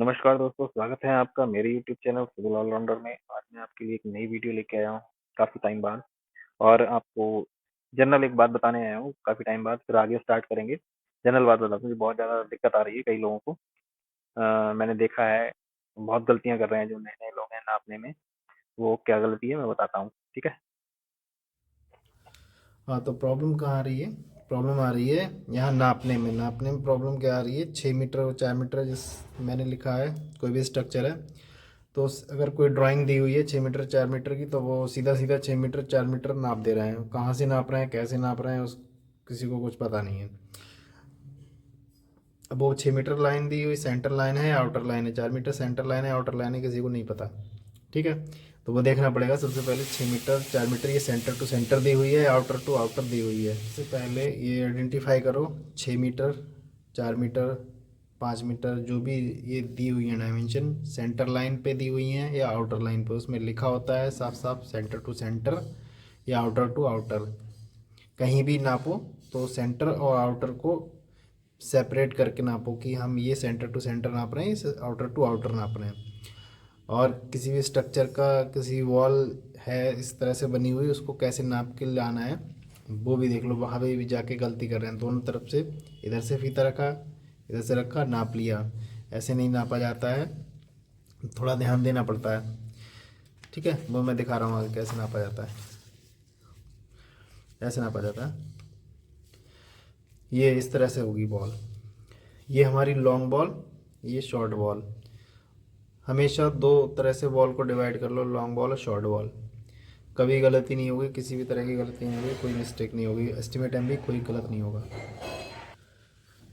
नमस्कार दोस्तों, स्वागत है आपका मेरे यूट्यूब चैनल सिविल ऑलराउंडर में। आज मैं आपके लिए एक नई वीडियो लेके आया हूँ काफ़ी टाइम बाद। और आपको जनरल एक बात बताने आया हूँ काफ़ी टाइम बाद, फिर आगे स्टार्ट करेंगे। जनरल बात बताता हूँ, बहुत ज़्यादा दिक्कत आ रही है कई लोगों को। मैंने देखा है बहुत गलतियाँ कर रहे हैं जो नए-नए लोग हैं नापने में। वो क्या गलती है मैं बताता हूँ, ठीक है? हाँ, तो प्रॉब्लम कहाँ आ रही है? प्रॉब्लम आ रही है यहाँ नापने में प्रॉब्लम क्या आ रही है? 6 मीटर और 4 मीटर जिस मैंने लिखा है, कोई भी स्ट्रक्चर है तो अगर कोई ड्राइंग दी हुई है 6 मीटर 4 मीटर की, तो वो सीधा सीधा 6 मीटर 4 मीटर नाप दे रहे हैं। कहाँ से नाप रहे हैं, कैसे नाप रहे हैं, उस किसी को कुछ पता नहीं है। अब वो 6 मीटर लाइन दी हुई सेंटर लाइन है या आउटर लाइन है, 4 मीटर सेंटर लाइन है आउटर लाइन है, किसी को नहीं पता। ठीक है, तो वो देखना पड़ेगा। सबसे पहले 6 मीटर 4 मीटर ये सेंटर टू सेंटर दी हुई है, आउटर टू आउटर दी हुई है। सबसे पहले ये आइडेंटिफाई करो, 6 मीटर 4 मीटर 5 मीटर जो भी ये दी हुई है डायमेंशन, सेंटर लाइन पे दी हुई हैं या आउटर लाइन पे, उसमें लिखा होता है साफ साफ सेंटर टू सेंटर या आउटर टू आउटर। कहीं भी नापो तो सेंटर और आउटर को सेपरेट करके नापो कि हम ये सेंटर टू सेंटर नाप रहे हैं, इस आउटर टू आउटर नाप रहे हैं। और किसी भी स्ट्रक्चर का किसी वॉल है इस तरह से बनी हुई, उसको कैसे नाप के लाना है वो भी देख लो। वहाँ पे भी जाके गलती कर रहे हैं, दोनों तरफ से इधर से फीता रखा, इधर से रखा, नाप लिया। ऐसे नहीं नापा जाता है, थोड़ा ध्यान देना पड़ता है। ठीक है, वो मैं दिखा रहा हूँ आगे कैसे नापा जाता है। ऐसे नापा जाता है, ये इस तरह से होगी बॉल। ये हमारी लॉन्ग बॉल, ये शॉर्ट बॉल। हमेशा दो तरह से बॉल को डिवाइड कर लो, लॉन्ग बॉल और शॉर्ट बॉल। कभी गलती नहीं होगी, किसी भी तरह की गलती नहीं होगी, कोई मिस्टेक नहीं होगी, एस्टिमेट टाइम भी कोई गलत नहीं होगा।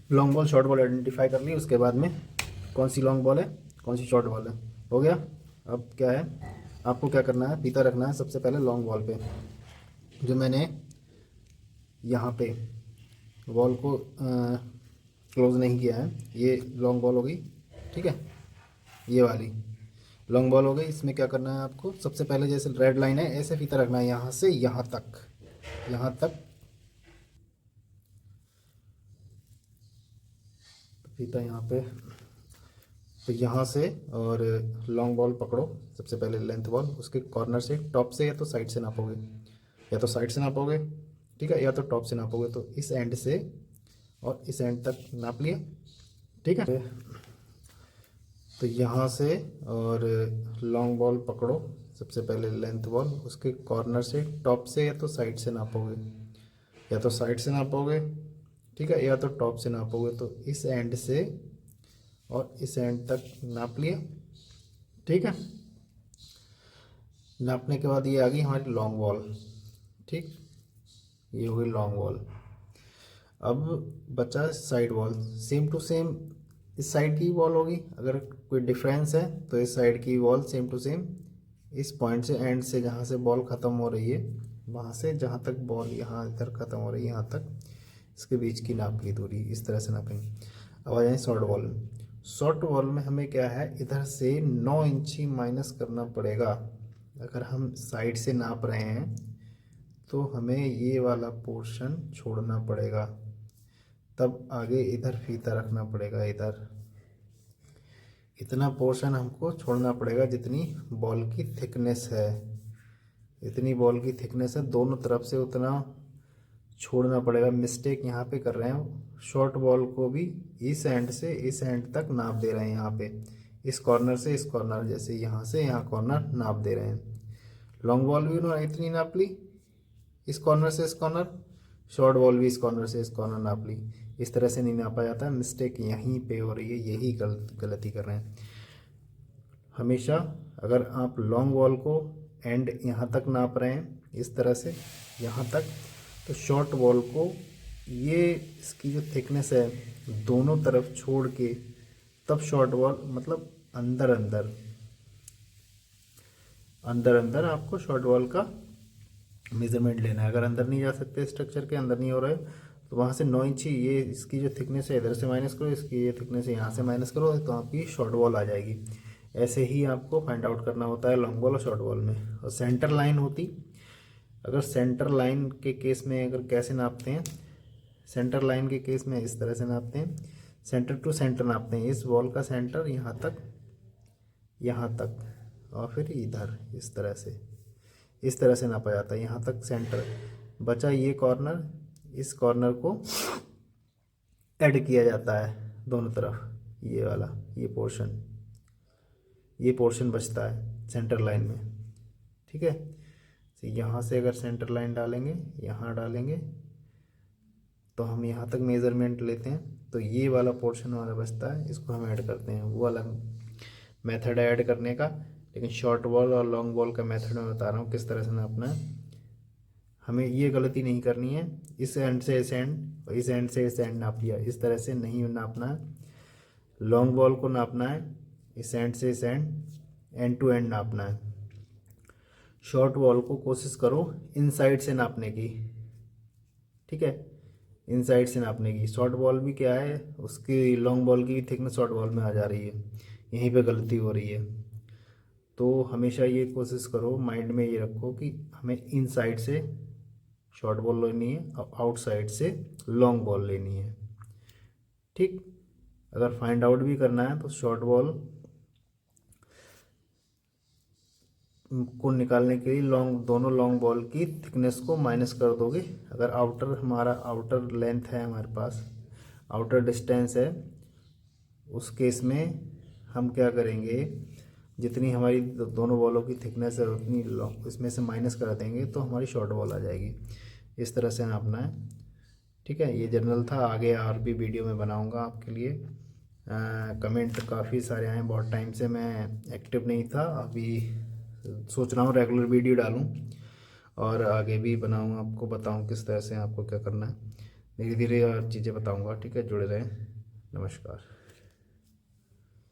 Long ball short ball identify कर ली, उसके बाद में कौन सी लॉन्ग बॉल है कौन सी शॉर्ट बॉल है, हो गया। अब क्या है, आपको क्या करना है, फीता रखना है सबसे पहले लॉन्ग बॉल पे। जो मैंने यहाँ पे बॉल को क्लोज नहीं किया है, ये लॉन्ग बॉल हो गई। ठीक है, ये वाली लॉन्ग बॉल हो गई। इसमें क्या करना है आपको, सबसे पहले जैसे रेड लाइन है ऐसे फीता रखना है, यहाँ से यहाँ तक, यहाँ तक फीता यहाँ पे। तो यहाँ से और लॉन्ग बॉल पकड़ो, सबसे पहले लेंथ बॉल, उसके कॉर्नर से टॉप से या तो साइड से नापोगे, या तो साइड से नापोगे, ठीक है, या तो टॉप से नापोगे। तो इस एंड से और इस एंड तक नाप लिया। ठीक है, तो यहाँ से और लॉन्ग बॉल पकड़ो, सबसे पहले लेंथ बॉल, उसके कॉर्नर से टॉप से या तो साइड से नापोगे, या तो साइड से नापोगे, ठीक है, या तो टॉप से नापोगे। तो इस एंड से और इस एंड तक नाप लिया। ठीक है, नापने के बाद ये आ गई हमारी लॉन्ग बॉल। ठीक, ये हो गई लॉन्ग बॉल। अब बचा side wall, same to same इस साइड की वॉल होगी। अगर कोई डिफरेंस है तो इस साइड की वॉल सेम टू सेम इस पॉइंट से, एंड से, जहाँ से बॉल ख़त्म हो रही है वहाँ से जहाँ तक बॉल यहाँ इधर ख़त्म हो रही है, यहाँ तक इसके बीच की नाप की दूरी इस तरह से नापेंगे। अब आ जाए शॉर्ट बॉल में। शॉर्ट बॉल में हमें क्या है, इधर से 9 इंच ही माइनस करना पड़ेगा। अगर हम साइड से नाप रहे हैं तो हमें ये वाला पोर्शन छोड़ना पड़ेगा, तब आगे इधर फीता रखना पड़ेगा। इधर इतना पोर्शन हमको छोड़ना पड़ेगा जितनी बॉल की थिकनेस है, इतनी बॉल की थिकनेस है, दोनों तरफ से उतना छोड़ना पड़ेगा। मिस्टेक यहाँ पे कर रहे हैं, शॉर्ट बॉल को भी इस एंड से इस एंड तक नाप दे रहे हैं। यहाँ पे इस कॉर्नर से इस कॉर्नर, जैसे यहाँ से यहाँ कॉर्नर नाप दे रहे हैं। लॉन्ग बॉल भी उन्होंने इतनी नाप ली इस कॉर्नर से इस कॉर्नर, शॉर्ट बॉल भी इस कॉर्नर से इस कॉर्नर नाप ली। इस तरह से नहीं नापा जाता है, मिस्टेक यहीं पे हो रही है, यही गलती कर रहे हैं। हमेशा अगर आप लॉन्ग बॉल को एंड यहाँ तक नाप रहे हैं इस तरह से यहाँ तक, तो शॉर्ट बॉल को ये इसकी जो थिकनेस है दोनों तरफ छोड़ के, तब शॉर्ट बॉल मतलब अंदर अंदर अंदर अंदर आपको शॉर्ट बॉल का मेज़रमेंट लेना है। अगर अंदर नहीं जा सकते, स्ट्रक्चर के अंदर नहीं हो रहा है, तो वहाँ से 9 इंच ही, ये इसकी जो थिकनेस है इधर से माइनस करो, इसकी ये थिकनेस है यहाँ से माइनस करो, तो आपकी शॉर्ट बॉल आ जाएगी। ऐसे ही आपको फाइंड आउट करना होता है लॉन्ग बॉल और शॉर्ट बॉल में। और सेंटर लाइन होती, अगर सेंटर लाइन के केस में अगर कैसे नापते हैं, सेंटर लाइन के केस में इस तरह से नापते हैं। सेंटर टू सेंटर नापते हैं, इस वॉल का सेंटर यहाँ तक और फिर इधर इस तरह से नापा जाता है, यहाँ तक सेंटर। बचा ये कॉर्नर, इस कॉर्नर को ऐड किया जाता है दोनों तरफ, ये वाला ये पोर्शन बचता है सेंटर लाइन में। ठीक है, तो यहाँ से अगर सेंटर लाइन डालेंगे, यहाँ डालेंगे, तो हम यहाँ तक मेज़रमेंट लेते हैं, तो ये वाला पोर्शन हमारा बचता है, इसको हम ऐड करते हैं। वो वाला मेथड है ऐड करने का, लेकिन शॉर्ट बॉल और लॉन्ग बॉल का मेथड मैं बता रहा हूँ किस तरह से नापना है। हमें ये गलती नहीं करनी है, इस एंड से इस एंड और इस एंड से इस एंड नाप लिया, इस तरह से नहीं नापना है। लॉन्ग बॉल को नापना है इस एंड से इस एंड टू एंड नापना है। शॉर्ट बॉल को कोशिश करो इनसाइड से नापने की, ठीक है, इनसाइड से नापने की। शॉर्ट बॉल भी क्या है, उसकी लॉन्ग बॉल की थिकनेस शॉर्ट बॉल में आ जा रही है, यहीं पे गलती हो रही है। तो हमेशा ये कोशिश करो, माइंड में ये रखो कि हमें इनसाइड से शॉर्ट बॉल लेनी है और आउटसाइड से लॉन्ग बॉल लेनी है। ठीक, अगर फाइंड आउट भी करना है तो शॉर्ट बॉल को निकालने के लिए दोनों लॉन्ग बॉल की थिकनेस को माइनस कर दोगे। अगर हमारा आउटर लेंथ है, हमारे पास आउटर डिस्टेंस है, उस केस में हम क्या करेंगे, जितनी हमारी दोनों बॉलों की थिकनेस है उतनी इसमें से माइनस कर देंगे, तो हमारी शॉर्ट बॉल आ जाएगी। इस तरह से नापना है। ठीक है, ये जनरल था, आगे और भी वीडियो में बनाऊंगा आपके लिए। कमेंट काफ़ी सारे आए, बहुत टाइम से मैं एक्टिव नहीं था, अभी सोच रहा हूँ रेगुलर वीडियो डालूँ और आगे भी बनाऊँ, आपको बताऊँ किस तरह से आपको क्या करना है। धीरे धीरे और चीज़ें बताऊँगा। ठीक है, जुड़े रहें। नमस्कार।